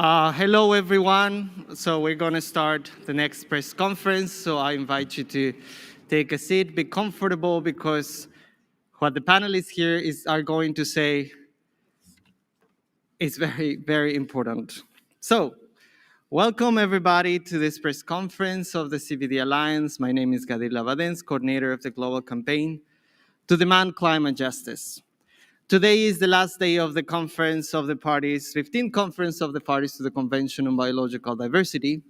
Hello, everyone. So we're going to start the next press conference. So I invite you to take a seat, be comfortable, because what the panelists here are going to say is very, very important. So welcome, everybody, to this press conference of the CBD Alliance. My name is Gadir Lavadens, coordinator of the global campaign to demand climate justice. Today is the last day of the conference of the parties, 15th conference of the parties to the Convention on Biological Diversity.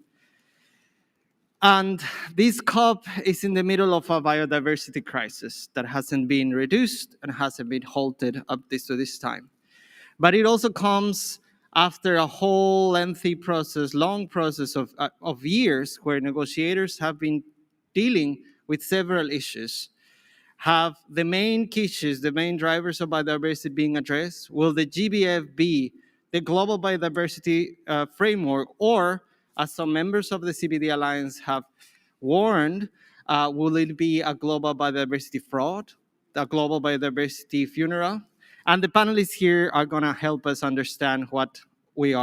And this COP is in the middle of a biodiversity crisis that hasn't been reduced and hasn't been halted up to this time. But it also comes after a whole lengthy process, long process of years where negotiators have been dealing with several issues. Have the main issues, the main drivers of biodiversity being addressed? Will the GBF be the global biodiversity framework, or as some members of the CBD Alliance have warned, will it be a global biodiversity fraud, a global biodiversity funeral? And the panelists here are going to help us understand where we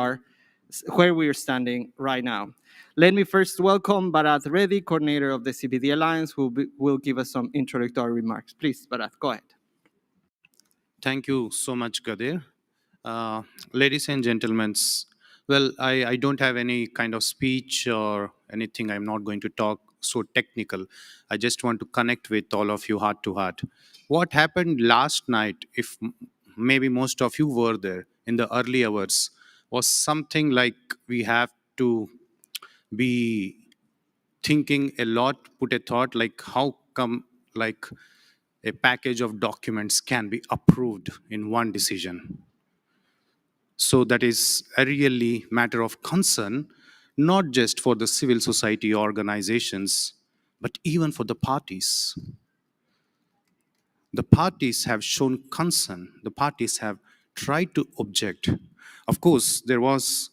are standing right now. Let me first welcome Bharat Reddy, coordinator of the CBD Alliance, who will give us some introductory remarks. Please, Bharat, go ahead. Thank you so much, Gadir. Ladies and gentlemen, well, I don't have any kind of speech or anything. I'm not going to talk so technical. I just want to connect with all of you heart to heart. What happened last night, if maybe most of you were there in the early hours, was something like we have to be thinking a lot, put a thought like how come like a package of documents can be approved in one decision. So that is a really matter of concern, not just for the civil society organizations, but even for the parties. The parties have shown concern. The parties have tried to object. Of course, it was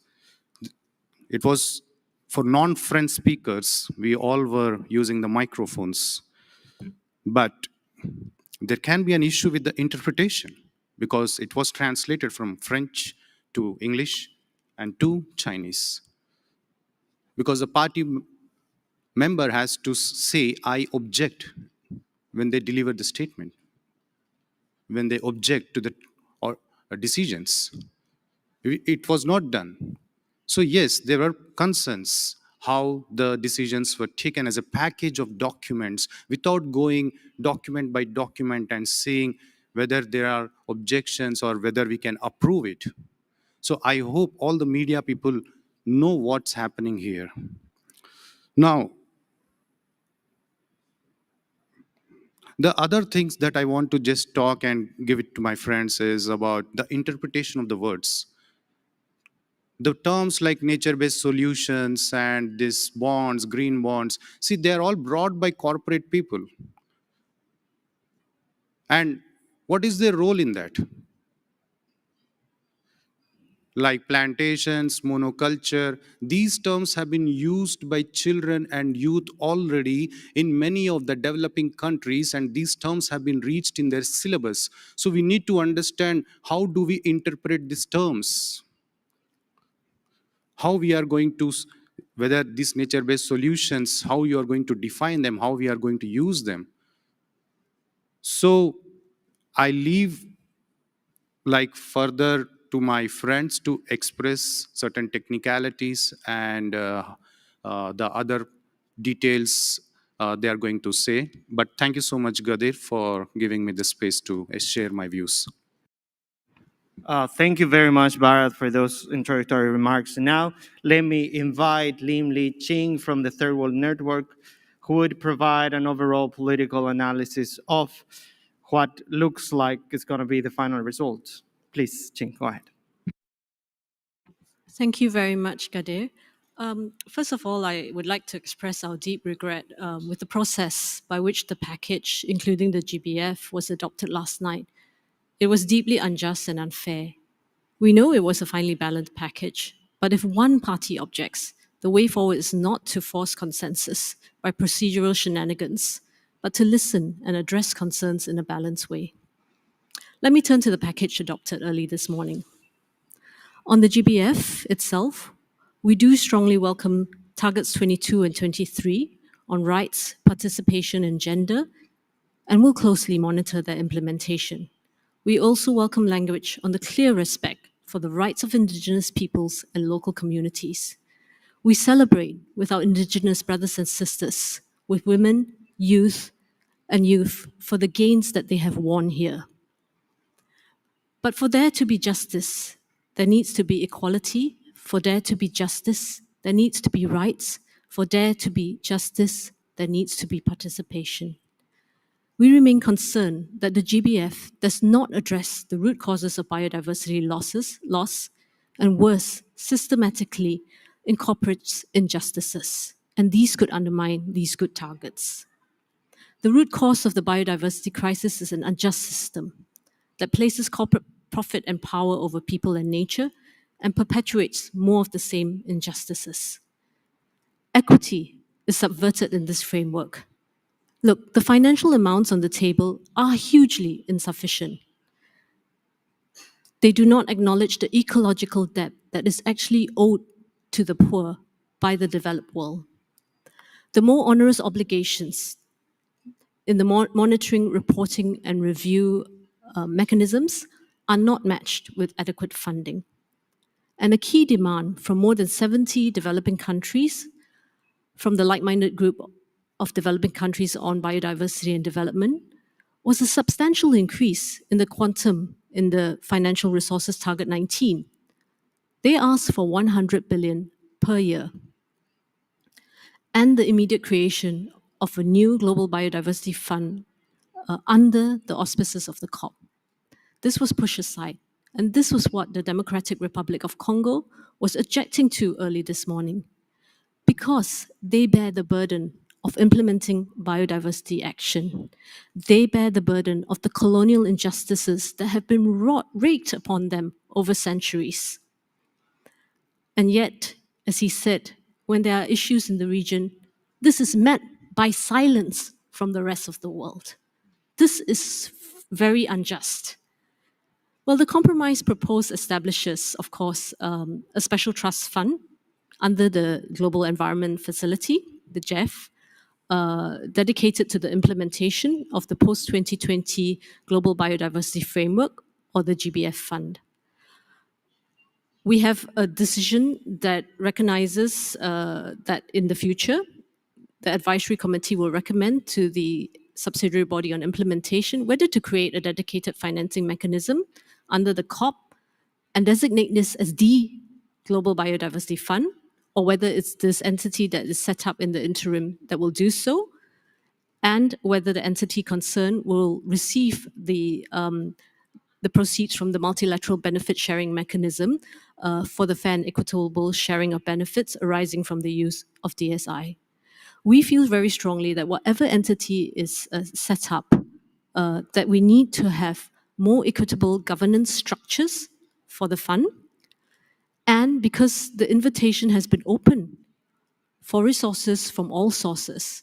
for non-French speakers, we all were using the microphones. But there can be an issue with the interpretation because it was translated from French to English and to Chinese. Because the party member has to say, I object, when they deliver the statement, when they object to the decisions. It was not done. So yes, there were concerns how the decisions were taken as a package of documents without going document by document and seeing whether there are objections or whether we can approve it. So I hope all the media people know what's happening here. Now, the other things that I want to just talk and give it to my friends is about the interpretation of the words. The terms like nature-based solutions and these bonds, green bonds, see, they're all brought by corporate people. And what is their role in that? Like plantations, monoculture, these terms have been used by children and youth already in many of the developing countries, and these terms have been reached in their syllabus. So we need to understand how do we interpret these terms? How we are going to, whether these nature-based solutions, how you are going to define them, how we are going to use them. So I leave like further to my friends to express certain technicalities and the other details they are going to say. But thank you so much, Gadir, for giving me the space to share my views. Thank you very much, Bharat, for those introductory remarks. And now, let me invite Lim Li Ching from the Third World Network, who would provide an overall political analysis of what looks like is going to be the final result. Please, Ching, go ahead. Thank you very much, Gadir. First of all, I would like to express our deep regret with the process by which the package, including the GBF, was adopted last night. It was deeply unjust and unfair. We know it was a finely balanced package, but if one party objects, the way forward is not to force consensus by procedural shenanigans, but to listen and address concerns in a balanced way. Let me turn to the package adopted early this morning. On the GBF itself, we do strongly welcome targets 22 and 23 on rights, participation, and gender, and will closely monitor their implementation. We also welcome language on the clear respect for the rights of Indigenous peoples and local communities. We celebrate with our Indigenous brothers and sisters, with women, youth for the gains that they have won here. But for there to be justice, there needs to be equality. For there to be justice, there needs to be rights. For there to be justice, there needs to be participation. We remain concerned that the GBF does not address the root causes of biodiversity loss, and worse, systematically incorporates injustices, and these could undermine these good targets. The root cause of the biodiversity crisis is an unjust system that places corporate profit and power over people and nature and perpetuates more of the same injustices. Equity is subverted in this framework. Look, the financial amounts on the table are hugely insufficient. They do not acknowledge the ecological debt that is actually owed to the poor by the developed world. The more onerous obligations in the monitoring, reporting, and review mechanisms are not matched with adequate funding. And a key demand from more than 70 developing countries, from the like-minded group of developing countries on biodiversity and development, was a substantial increase in the quantum in the Financial Resources Target 19. They asked for 100 billion per year, and the immediate creation of a new global biodiversity fund under the auspices of the COP. This was pushed aside, and this was what the Democratic Republic of Congo was objecting to early this morning, because they bear the burden of implementing biodiversity action. They bear the burden of the colonial injustices that have been raked upon them over centuries. And yet, as he said, when there are issues in the region, this is met by silence from the rest of the world. This is very unjust. Well, the compromise proposed establishes, of course, a special trust fund under the Global Environment Facility, the GEF, dedicated to the implementation of the post-2020 Global Biodiversity Framework, or the GBF Fund. We have a decision that recognizes that in the future, the advisory committee will recommend to the subsidiary body on implementation whether to create a dedicated financing mechanism under the COP and designate this as the Global Biodiversity Fund, or whether it's this entity that is set up in the interim that will do so, and whether the entity concerned will receive the proceeds from the multilateral benefit sharing mechanism for the fair and equitable sharing of benefits arising from the use of DSI. We feel very strongly that whatever entity is set up, that we need to have more equitable governance structures for the fund. And because the invitation has been open for resources from all sources,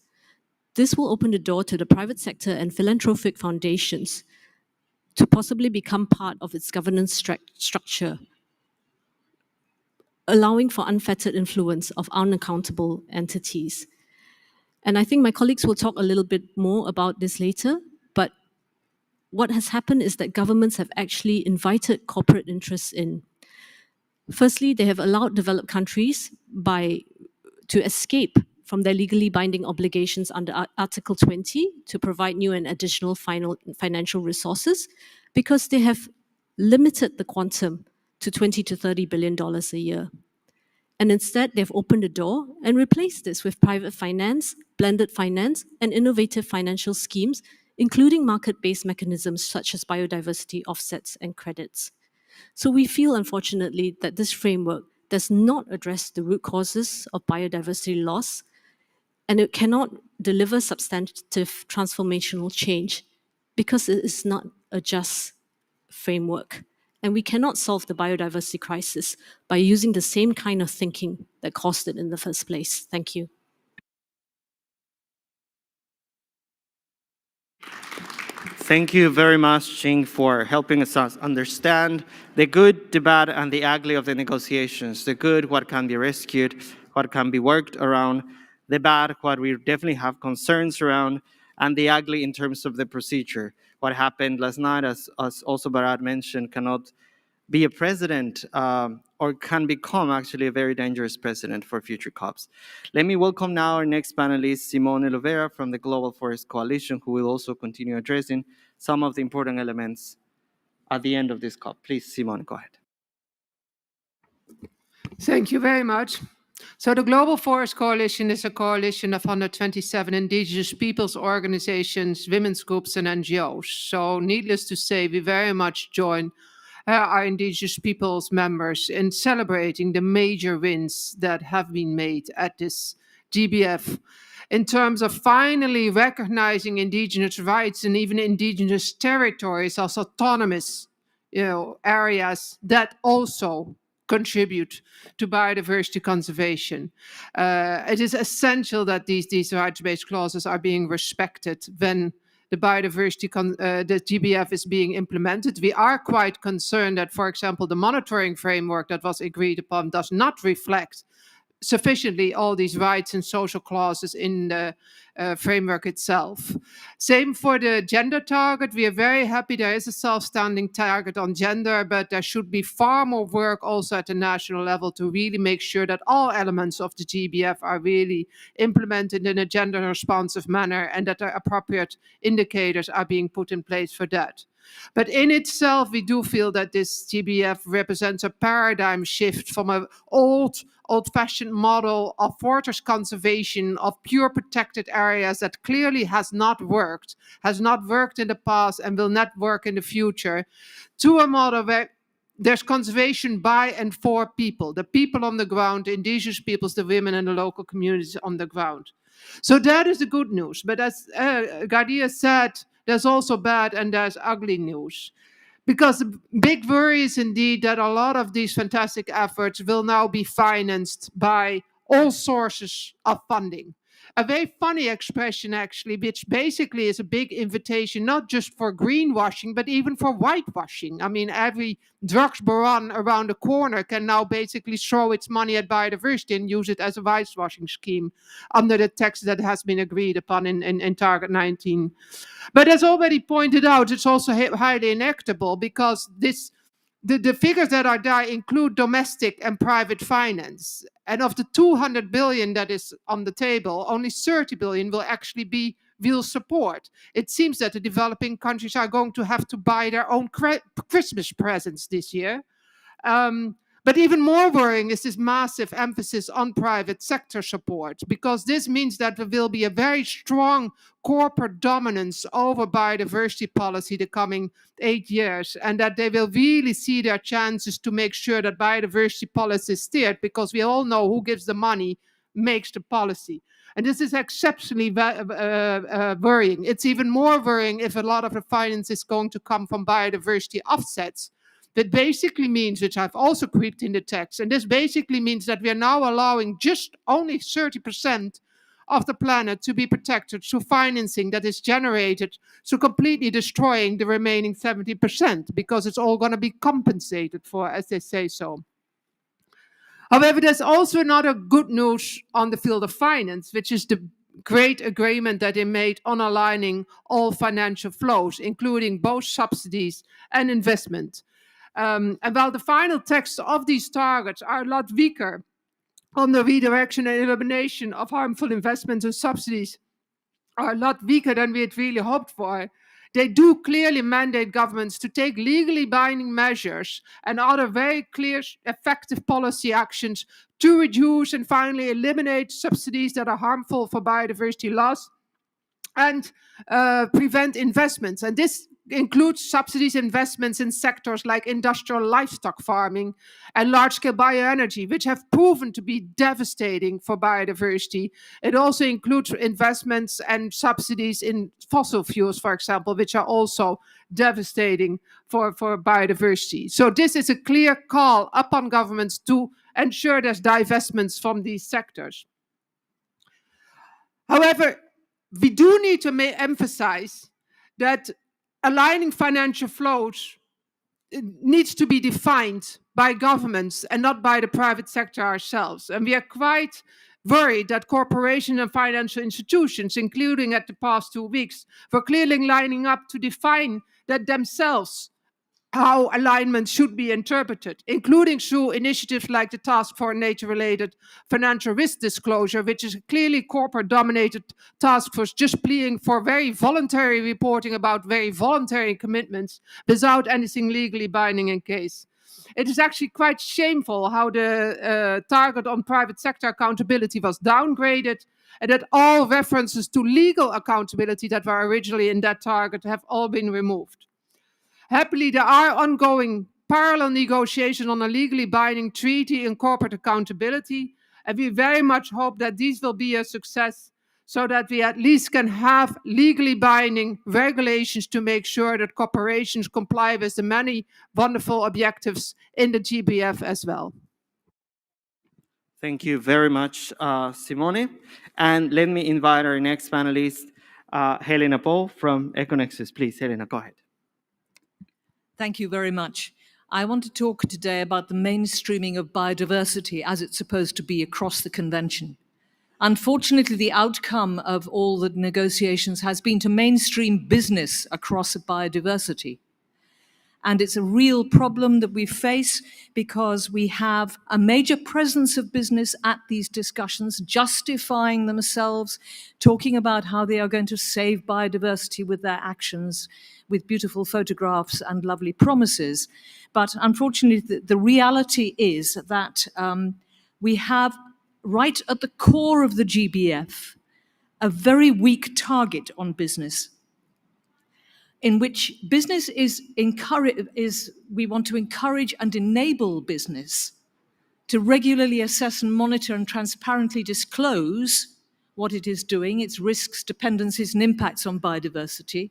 this will open the door to the private sector and philanthropic foundations to possibly become part of its governance structure, allowing for unfettered influence of unaccountable entities. And I think my colleagues will talk a little bit more about this later, but what has happened is that governments have actually invited corporate interests in. Firstly, they have allowed developed countries to escape from their legally binding obligations under Article 20 to provide new and additional financial resources, because they have limited the quantum to $20 to $30 billion a year. And instead, they've opened the door and replaced this with private finance, blended finance, and innovative financial schemes, including market-based mechanisms such as biodiversity offsets and credits. So we feel, unfortunately, that this framework does not address the root causes of biodiversity loss, and it cannot deliver substantive transformational change because it is not a just framework. And we cannot solve the biodiversity crisis by using the same kind of thinking that caused it in the first place. Thank you. Thank you very much, Ching, for helping us understand the good, the bad, and the ugly of the negotiations. The good, what can be rescued, what can be worked around. The bad, what we definitely have concerns around. And the ugly in terms of the procedure. What happened last night, as also Bharat mentioned, cannot be a president or can become actually a very dangerous president for future COPs. Let me welcome now our next panelist, Simone Lovera from the Global Forest Coalition, who will also continue addressing some of the important elements at the end of this COP. Please, Simone, go ahead. Thank you very much. So the Global Forest Coalition is a coalition of 127 indigenous peoples organizations, women's groups, and NGOs. So needless to say, we very much join our indigenous peoples members in celebrating the major wins that have been made at this GBF in terms of finally recognizing indigenous rights and even indigenous territories as autonomous areas that also contribute to biodiversity conservation. It is essential that these rights-based clauses are being respected when the biodiversity, the GBF is being implemented. We are quite concerned that, for example, the monitoring framework that was agreed upon does not reflect sufficiently all these rights and social clauses in the framework itself. Same for the gender target. We are very happy there is a self-standing target on gender, but there should be far more work also at the national level to really make sure that all elements of the GBF are really implemented in a gender responsive manner and that the appropriate indicators are being put in place for that. But in itself, we do feel that this GBF represents a paradigm shift from an old-fashioned model of forest conservation, of pure protected areas that clearly has not worked in the past and will not work in the future, to a model where there's conservation by and for people, the people on the ground, indigenous peoples, the women and the local communities on the ground. So that is the good news. But as Gardia said, there's also bad and there's ugly news. Because the big worry is indeed that a lot of these fantastic efforts will now be financed by all sources of funding. A very funny expression, actually, which basically is a big invitation, not just for greenwashing, but even for whitewashing. I mean, every drugs baron around the corner can now basically throw its money at biodiversity and use it as a whitewashing scheme under the text that has been agreed upon in Target 19. But as already pointed out, it's also highly inequitable because the figures that are there include domestic and private finance. And of the 200 billion that is on the table, only 30 billion will actually be real support. It seems that the developing countries are going to have to buy their own Christmas presents this year. But even more worrying is this massive emphasis on private sector support, because this means that there will be a very strong corporate dominance over biodiversity policy the coming 8 years, and that they will really see their chances to make sure that biodiversity policy is steered, because we all know who gives the money makes the policy. And this is exceptionally worrying. It's even more worrying if a lot of the finance is going to come from biodiversity offsets. That basically means, which I've also creeped in the text, and this basically means that we are now allowing just only 30% of the planet to be protected through financing that is generated, so completely destroying the remaining 70%, because it's all going to be compensated for, as they say so. However, there's also another good news on the field of finance, which is the great agreement that they made on aligning all financial flows, including both subsidies and investment. And while the final texts of these targets are a lot weaker on the redirection and elimination of harmful investments and subsidies, are a lot weaker than we had really hoped for, they do clearly mandate governments to take legally binding measures and other very clear, effective policy actions to reduce and finally eliminate subsidies that are harmful for biodiversity loss and prevent investments. And this includes subsidies investments in sectors like industrial livestock farming and large-scale bioenergy, which have proven to be devastating for biodiversity. It also includes investments and subsidies in fossil fuels, for example, which are also devastating for biodiversity. So this is a clear call upon governments to ensure there's divestments from these sectors. However, we do need to emphasize that aligning financial flows needs to be defined by governments and not by the private sector ourselves. And we are quite worried that corporations and financial institutions, including at the past 2 weeks, were clearly lining up to define that themselves how alignment should be interpreted, including through initiatives like the Task for Nature-Related Financial Risk Disclosure, which is a clearly corporate-dominated task force just pleading for very voluntary reporting about very voluntary commitments without anything legally binding in case. It is actually quite shameful how the target on private sector accountability was downgraded, and that all references to legal accountability that were originally in that target have all been removed. Happily, there are ongoing parallel negotiations on a legally binding treaty on corporate accountability, and we very much hope that these will be a success so that we at least can have legally binding regulations to make sure that corporations comply with the many wonderful objectives in the GBF as well. Thank you very much, Simone. And let me invite our next panelist, Helena Paul from Econexus. Please, Helena, go ahead. Thank you very much. I want to talk today about the mainstreaming of biodiversity as it's supposed to be across the convention. Unfortunately, the outcome of all the negotiations has been to mainstream business across biodiversity. And it's a real problem that we face because we have a major presence of business at these discussions, justifying themselves, talking about how they are going to save biodiversity with their actions, with beautiful photographs and lovely promises. But unfortunately, the reality is that we have, right at the core of the GBF, a very weak target on business, in which business we want to encourage and enable business to regularly assess and monitor and transparently disclose what it is doing, its risks, dependencies, and impacts on biodiversity.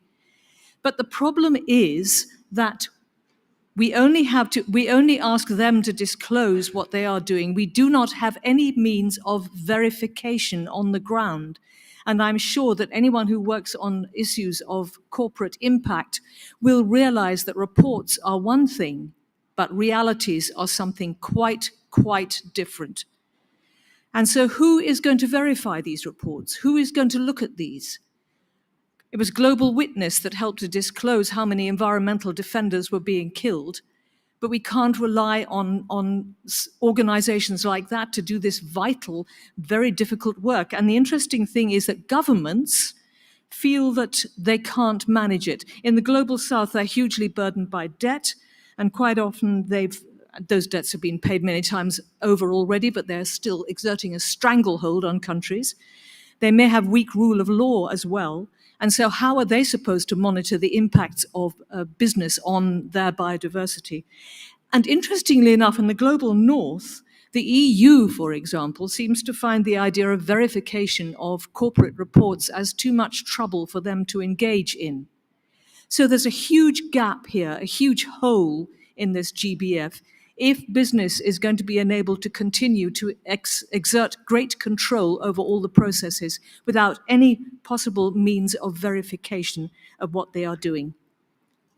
But the problem is that we only ask them to disclose what they are doing. We do not have any means of verification on the ground. And I'm sure that anyone who works on issues of corporate impact will realize that reports are one thing, but realities are something quite different. And so who is going to verify these reports? Who is going to look at these? It was Global Witness that helped to disclose how many environmental defenders were being killed. But we can't rely on organizations like that to do this vital, very difficult work. And the interesting thing is that governments feel that they can't manage it. In the Global South, they're hugely burdened by debt, and quite often those debts have been paid many times over already, but they're still exerting a stranglehold on countries. They may have weak rule of law as well. And so how are they supposed to monitor the impacts of business on their biodiversity? And interestingly enough, in the global north, the EU, for example, seems to find the idea of verification of corporate reports as too much trouble for them to engage in. So there's a huge gap here, a huge hole in this GBF, if business is going to be enabled to continue to exert great control over all the processes without any possible means of verification of what they are doing.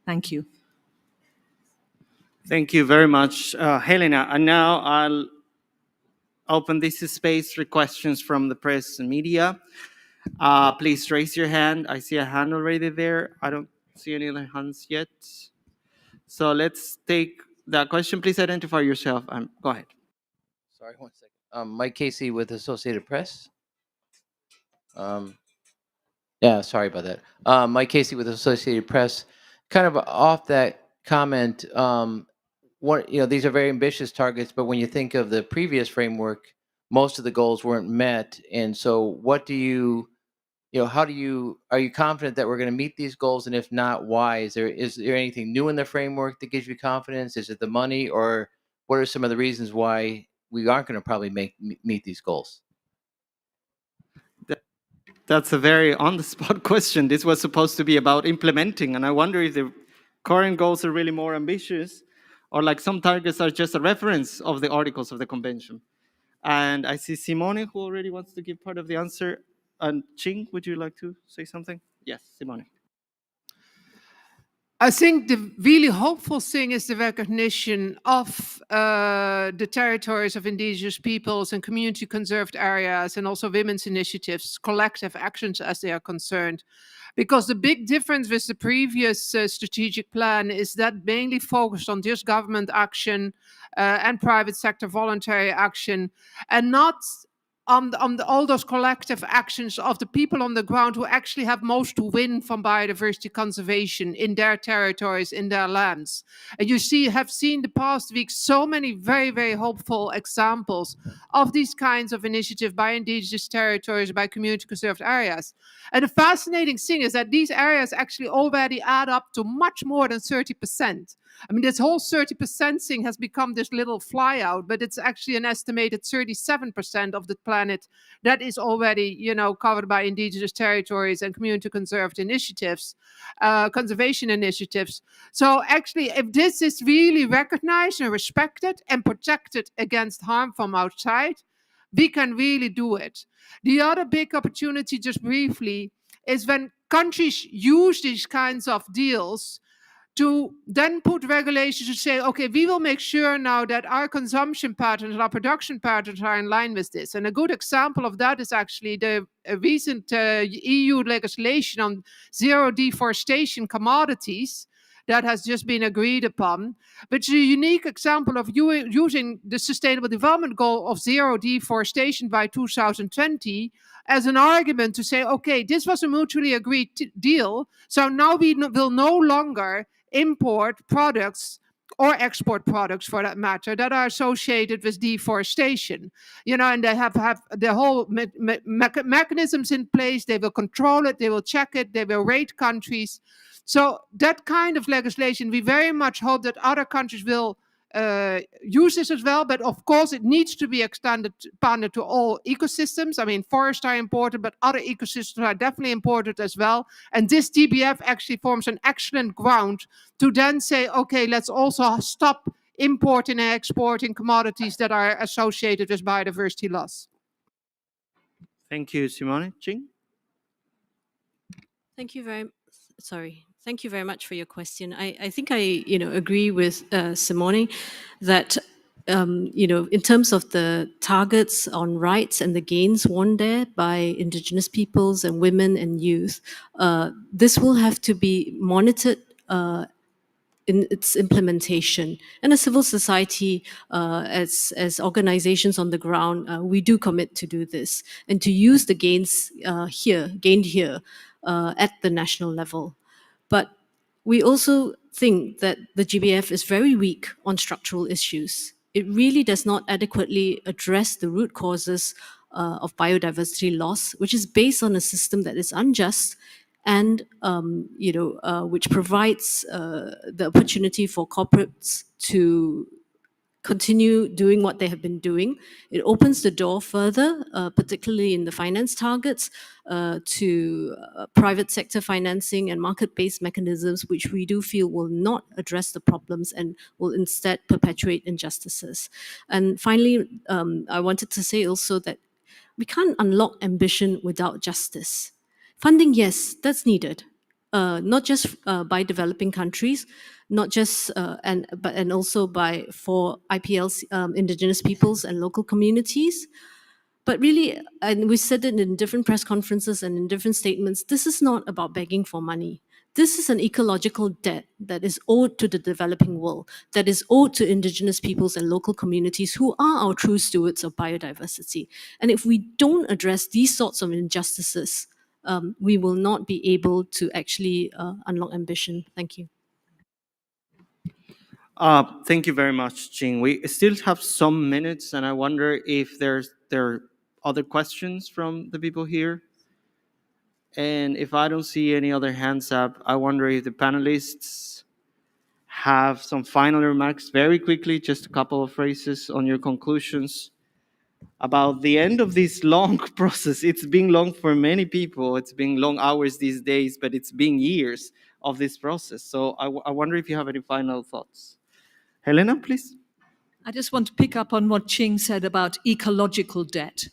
Thank you. Thank you very much, Helena. And now I'll open this space for questions from the press and media. Please raise your hand. I see a hand already there. I don't see any other hands yet. So let's take that question. Please identify yourself and go ahead. Sorry, 1 second. Mike Casey with Associated Press. Yeah, sorry about that. Mike Casey with Associated Press. Kind of off that comment, these are very ambitious targets, but when you think of the previous framework, most of the goals weren't met. And so what do you, are you confident that we're going to meet these goals? And if not, why? Is there anything new in the framework that gives you confidence? Is it the money, or what are some of the reasons why we aren't going to probably meet these goals? That's a very on-the-spot question. This was supposed to be about implementing, and I wonder if the current goals are really more ambitious, or like some targets are just a reference of the articles of the convention. And I see Simone, who already wants to give part of the answer. And Ching, would you like to say something? Yes, Simone. I think the really hopeful thing is the recognition of the territories of indigenous peoples and community conserved areas, and also women's initiatives, collective actions as they are concerned. Because the big difference with the previous strategic plan is that mainly focused on just government action and private sector voluntary action, and not on all those collective actions of the people on the ground who actually have most to win from biodiversity conservation in their territories, in their lands. And you have seen the past week so many very, very hopeful examples of these kinds of initiatives by indigenous territories, by community conserved areas. And the fascinating thing is that these areas actually already add up to much more than 30%. I mean, this whole 30% thing has become this little flyout, but it's actually an estimated 37% of the planet that is already, covered by indigenous territories and community conserved initiatives, conservation initiatives. So actually, if this is really recognized and respected and protected against harm from outside, we can really do it. The other big opportunity, just briefly, is when countries use these kinds of deals to then put regulations to say, okay, we will make sure now that our consumption patterns, our production patterns are in line with this. And a good example of that is actually the recent EU legislation on zero deforestation commodities that has just been agreed upon, which is a unique example of using the Sustainable Development Goal of zero deforestation by 2020 as an argument to say, okay, this was a mutually agreed deal, so now we will no longer import products or export products for that matter that are associated with deforestation, and they have the whole mechanisms in place. They will control it, they will check it, they will rate countries. So that kind of legislation, we very much hope that other countries will use this as well. But of course, it needs to be expanded to all ecosystems. I mean, forests are important, but other ecosystems are definitely important as well. And this DBF actually forms an excellent ground to then say, okay, let's also stop importing and exporting commodities that are associated with biodiversity loss. Thank you, Simone. Jing? Thank you very Thank you very much for your question. I think I agree with Simone that in terms of the targets on rights and the gains won there by indigenous peoples and women and youth, this will have to be monitored in its implementation. And as civil society, as organizations on the ground, we do commit to do this and to use the gains gained here at the national level. But we also think that the GBF is very weak on structural issues. It really does not adequately address the root causes of biodiversity loss, which is based on a system that is unjust and which provides the opportunity for corporates to continue doing what they have been doing. It opens the door further, particularly in the finance targets, to private sector financing and market-based mechanisms, which we do feel will not address the problems and will instead perpetuate injustices. And finally, I wanted to say also that we can't unlock ambition without justice. Funding, yes, that's needed, not just by developing countries, not just and also for IPLs, indigenous peoples and local communities. But really, and we said it in different press conferences and in different statements, this is not about begging for money. This is an ecological debt that is owed to the developing world, that is owed to indigenous peoples and local communities who are our true stewards of biodiversity. And if we don't address these sorts of injustices, we will not be able to actually unlock ambition. Thank you. Thank you very much, Jing. We still have some minutes, and I wonder if there are other questions from the people here. And if I don't see any other hands up, I wonder if the panelists have some final remarks very quickly, just a couple of phrases on your conclusions about the end of this long process. It's been long for many people. It's been long hours these days, but it's been years of this process. So I wonder if you have any final thoughts. Helena, please. I just want to pick up on what Ching said about ecological debt.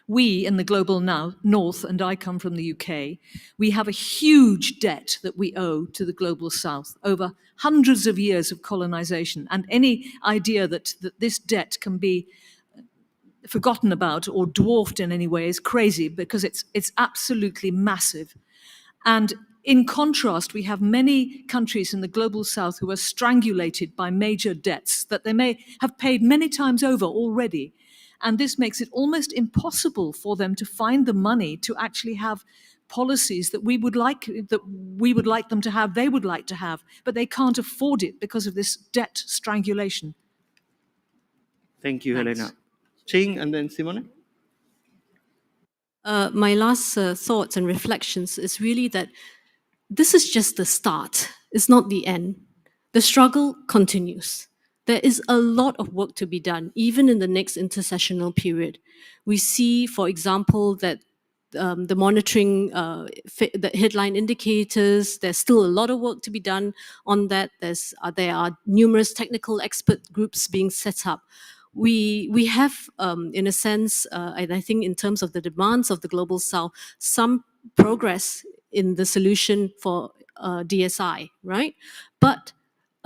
We in the global north, and I come from the UK, we have a huge debt that we owe to the global south over hundreds of years of colonization. And any idea that this debt can be forgotten about or dwarfed in any way is crazy, because it's absolutely massive. And in contrast, we have many countries in the global south who are strangulated by major debts that they may have paid many times over already. And this makes it almost impossible for them to find the money to actually have policies that we would like them to have, they would like to have, but they can't afford it because of this debt strangulation. Thank you, Thanks. Helena. Ching and then Simone. My last thoughts and reflections is really that this is just the start. It's not the end. The struggle continues. There is a lot of work to be done, even in the next intersessional period. We see, for example, that the monitoring, the headline indicators, there's still a lot of work to be done on that. There are numerous technical expert groups being set up. We have, in a sense, and I think in terms of the demands of the Global South, some progress in the solution for DSI, right? But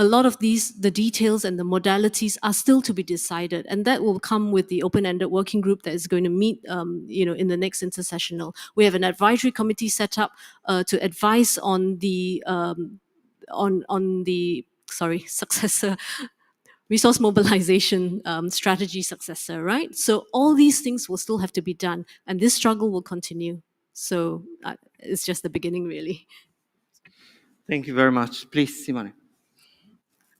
a lot of the details and the modalities are still to be decided, and that will come with the open-ended working group that is going to meet, in the next intersessional. We have an advisory committee set up to advise on the successor resource mobilization strategy successor, right? So all these things will still have to be done, and this struggle will continue. So it's just the beginning, really. Thank you very much. Please, Simone.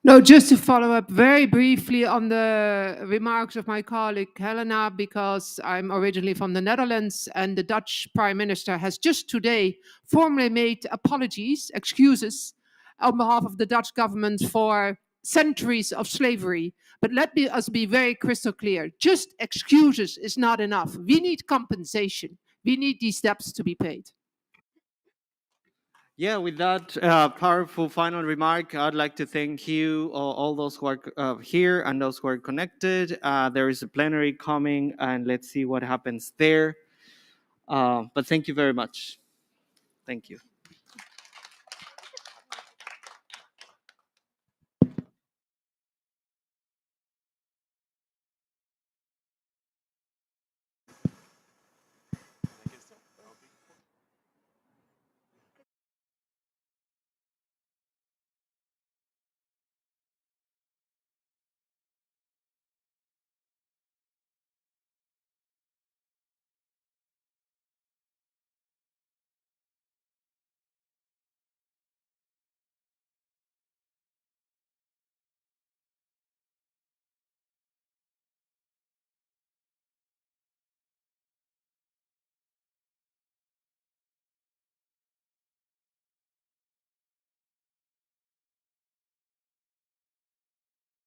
No, just to follow up very briefly on the remarks of my colleague Helena, because I'm originally from the Netherlands, and the Dutch Prime Minister has just today formally made excuses on behalf of the Dutch government for centuries of slavery. But us be very crystal clear. Just excuses is not enough. We need compensation. We need these debts to be paid. Yeah, with that powerful final remark, I'd like to thank you, all those who are here and those who are connected. There is a plenary coming, and let's see what happens there. But thank you very much. Thank you.